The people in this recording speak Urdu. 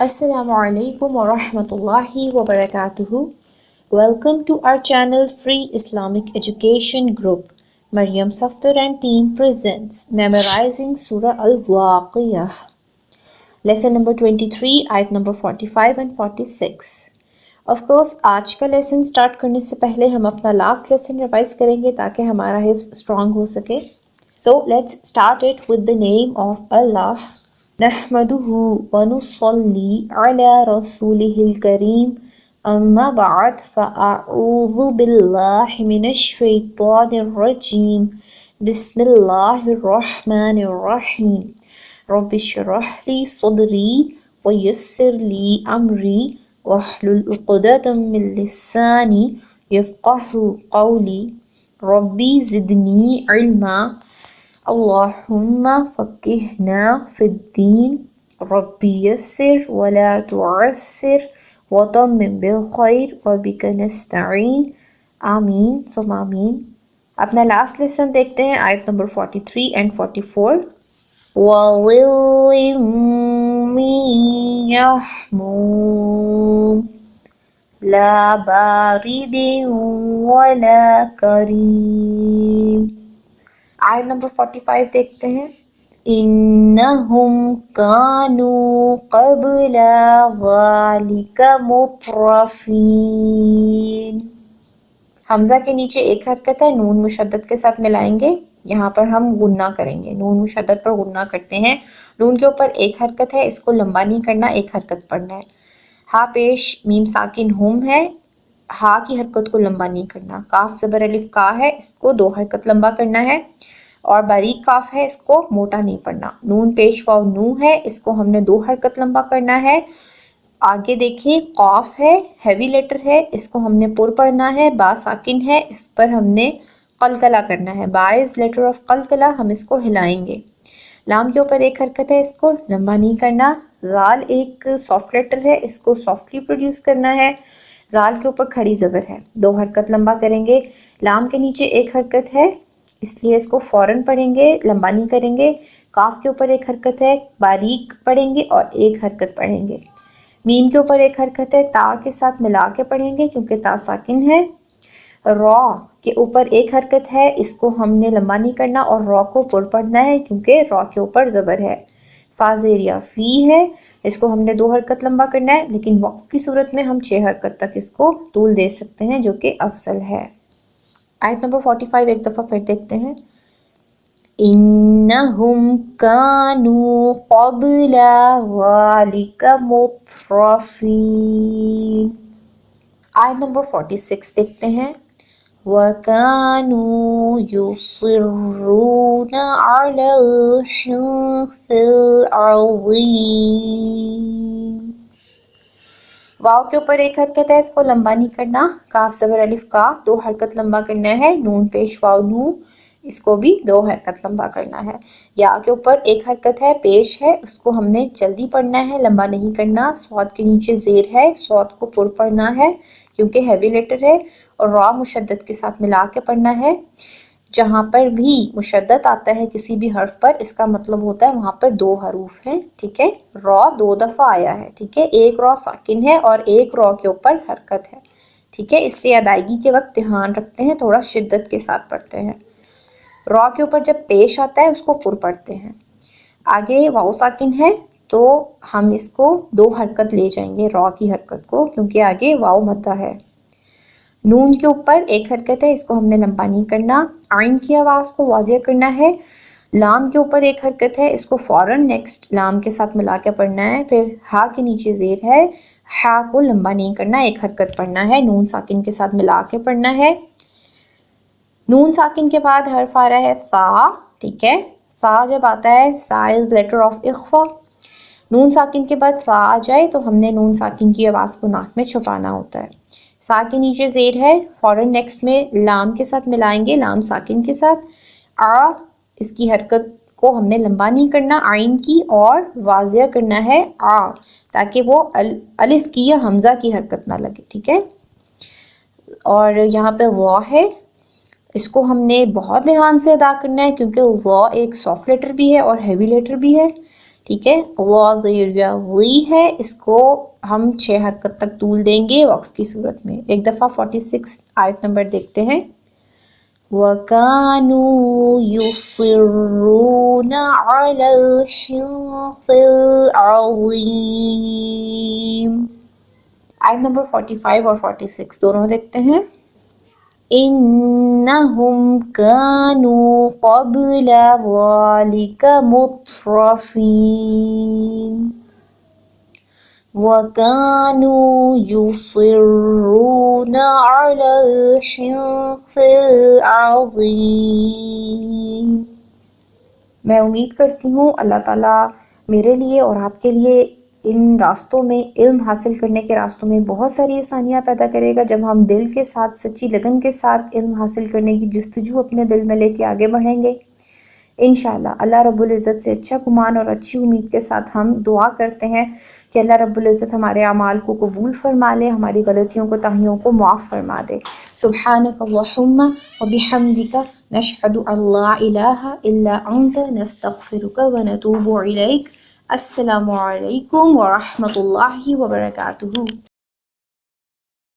Assalamu alaikum wa rahmatullahi wa barakatuhu. Welcome to our channel Free Islamic Education Group. Maryam Saftar and team presents Memorizing Surah Al-Waqiyah. Lesson number 23, ayat number 45 and 46. Of course, آج کا لیسن سٹارٹ کرنے سے پہلے ہم اپنا لاسٹ لیسن ریوائز کریں گے تاکہ ہمارا حفظ اسٹرانگ ہو سکے. So let's start it with the name of Allah. نحمده ونصلي على رسوله الكريم أما بعد فأعوذ بالله من الشيطان الرجيم بسم الله الرحمن الرحيم رب اشرح لي صدري ويسر لي أمري واحلل عقدة من لساني يفقه قولي ربي زدني علما اللهم فقهنا في الدين ربي يسر ولا تعسر وتمم بالخير وبك نستعين آمین ثم آمین. اپنا لاسٹ لیسن دیکھتے ہیں آیت نمبر 43 اینڈ 44. وَظِلٍّ مِّن يَحْمُومٍ لا بارد ولا کریم. آیت نمبر 45 دیکھتے ہیں. انہم کانوا قبل ذالک مترفین. حمزہ کے نیچے ایک حرکت ہے، نون مشدد کے ساتھ ملائیں گے. یہاں پر ہم غنہ کریں گے، نون مشدد پر غنہ کرتے ہیں. نون کے اوپر ایک حرکت ہے، اس کو لمبا نہیں کرنا، ایک حرکت پڑھنا ہے. ہا پیش میم ساکن ہم ہے، ہا کی حرکت کو لمبا نہیں کرنا. کاف زبر الف کا ہے، اس کو دو حرکت لمبا کرنا ہے. اور باریک کاف ہے، اس کو موٹا نہیں پڑھنا. نون پیش واو نو ہے، اس کو ہم نے دو حرکت لمبا کرنا ہے. آگے دیکھیں قاف ہے، ہیوی لیٹر ہے، اس کو ہم نے پر پڑھنا ہے. با ساکن ہے، اس پر ہم نے قلقلہ کرنا ہے. باعث لیٹر آف قلقلہ، ہم اس کو ہلائیں گے. لام کے اوپر ایک حرکت ہے، اس کو لمبا نہیں کرنا. زال ایک سافٹ لیٹر ہے، اس کو سافٹلی پروڈیوس کرنا ہے. زال کے اوپر کھڑی زبر ہے، دو حرکت لمبا کریں گے. لام کے نیچے ایک حرکت ہے، اس لیے اس کو فوراً پڑھیں گے، لمبا نہیں کریں گے. کاف کے اوپر ایک حرکت ہے، باریک پڑھیں گے اور ایک حرکت پڑھیں گے. میم کے اوپر ایک حرکت ہے، تا کے ساتھ ملا کے پڑھیں گے کیونکہ تا ساکن ہے. را کے اوپر ایک حرکت ہے، اس کو ہم نے لمبا نہیں کرنا اور را کو پر پڑھنا ہے کیونکہ را کے اوپر زبر ہے. فا زیریا فی ہے، اس کو ہم نے دو حرکت لمبا کرنا ہے، لیکن وقف کی صورت میں ہم 6 حرکت تک اس کو طول دے سکتے ہیں جو کہ افضل ہے. آیت نمبر 45 ایک دفعہ پھر دیکھتے ہیں. انہم کانوا قبل ذالک مترفین. آیت نمبر 46 دیکھتے ہیں. وَكَانُوا يُصِرُّونَ عَلَى الْحِنثِ الْعَظِيمِ. واو کے اوپر ایک حرکت ہے، اس کو لمبا نہیں کرنا. کاف زبر الف کا دو حرکت لمبا کرنا ہے. نون پیش واو نو، اس کو بھی دو حرکت لمبا کرنا ہے. یا کے اوپر ایک حرکت ہے، پیش ہے، اس کو ہم نے جلدی پڑھنا ہے، لمبا نہیں کرنا. صاد کے نیچے زیر ہے، صاد کو پر پڑھنا ہے کیونکہ ہیوی لیٹر ہے. اور را مشدد کے ساتھ ملا کے پڑھنا ہے. جہاں پر بھی مشدد آتا ہے کسی بھی حرف پر، اس کا مطلب ہوتا ہے وہاں پر دو حروف ہیں. ٹھیک ہے، را دو دفعہ آیا ہے. ٹھیک ہے، ایک را ساکن ہے اور ایک را کے اوپر حرکت ہے. ٹھیک ہے، اس لیے ادائیگی کے وقت دھیان رکھتے ہیں، تھوڑا شدت کے ساتھ پڑھتے ہیں. را کے اوپر جب پیش آتا ہے اس کو پر پڑھتے ہیں. آگے واو ساکن ہے تو ہم اس کو دو حرکت لے جائیں گے، را کی حرکت کو، کیونکہ آگے واو مدہ ہے. نون کے اوپر ایک حرکت ہے، اس کو ہم نے لمبا نہیں کرنا. عین کی آواز کو واضح کرنا ہے. لام کے اوپر ایک حرکت ہے، اس کو فوراً نیکسٹ لام کے ساتھ ملا کے پڑھنا ہے. پھر ہا کے نیچے زیر ہے، ہا کو لمبا نہیں کرنا، ایک حرکت پڑھنا ہے. نون ساکن کے ساتھ ملا کے پڑھنا ہے. نون ساکن کے بعد حرف آ رہا ہے فا. ٹھیک ہے، فا جب آتا ہے سا از لیٹر آف اخفا. نون ساکن کے بعد فا آ جائے تو ہم نے نون ساکن کی آواز کو ناک میں چھپانا ہوتا ہے. سا کے نیچے زیر ہے، فوراً نیکسٹ میں لام کے ساتھ ملائیں گے، لام ساکن کے ساتھ. آ، اس کی حرکت کو ہم نے لمبا نہیں کرنا آئین کی، اور واضح کرنا ہے آ، تاکہ وہ الف کی یا حمزہ کی حرکت نہ لگے. ٹھیک ہے، اور یہاں پہ وا ہے، اس کو ہم نے بہت دھیان سے ادا کرنا ہے کیونکہ وا ایک سافٹ لیٹر بھی ہے اور ہیوی لیٹر بھی ہے. ٹھیک ہے. لی ہے, اس کو ہم 6 حرکت تک طول دیں گے وقف کی صورت میں. ایک دفعہ 46 آیت نمبر دیکھتے ہیں. وَكَانُوا يُصِرُّونَ عَلَى الْحِنثِ الْعَظِيمِ. آیت نمبر 45 اور 46 دونوں دیکھتے ہیں. إِنَّهُمْ كَانُوا قَبْلَ ذَلِكَ مُتْرَفِينَ وَكَانُوا يُصِرُّونَ عَلَى الْحِنثِ الْعَظِيمِ. میں امید کرتی ہوں اللہ تعالیٰ میرے لیے اور آپ کے لیے ان راستوں میں, علم حاصل کرنے کے راستوں میں بہت ساری آسانیاں پیدا کرے گا جب ہم دل کے ساتھ, سچی لگن کے ساتھ علم حاصل کرنے کی جستجو اپنے دل میں لے کے آگے بڑھیں گے انشاءاللہ. اللہ رب العزت سے اچھا گمان اور اچھی امید کے ساتھ ہم دعا کرتے ہیں کہ اللہ رب العزت ہمارے اعمال کو قبول فرما لے, ہماری غلطیوں کو تاہیوں کو معاف فرما دے. سبحانک اللہم وبحمدک نشہد ان لا الہ الا انت نستغفرک ونتوب الیک. السلام علیکم ورحمۃ اللہ وبرکاتہ.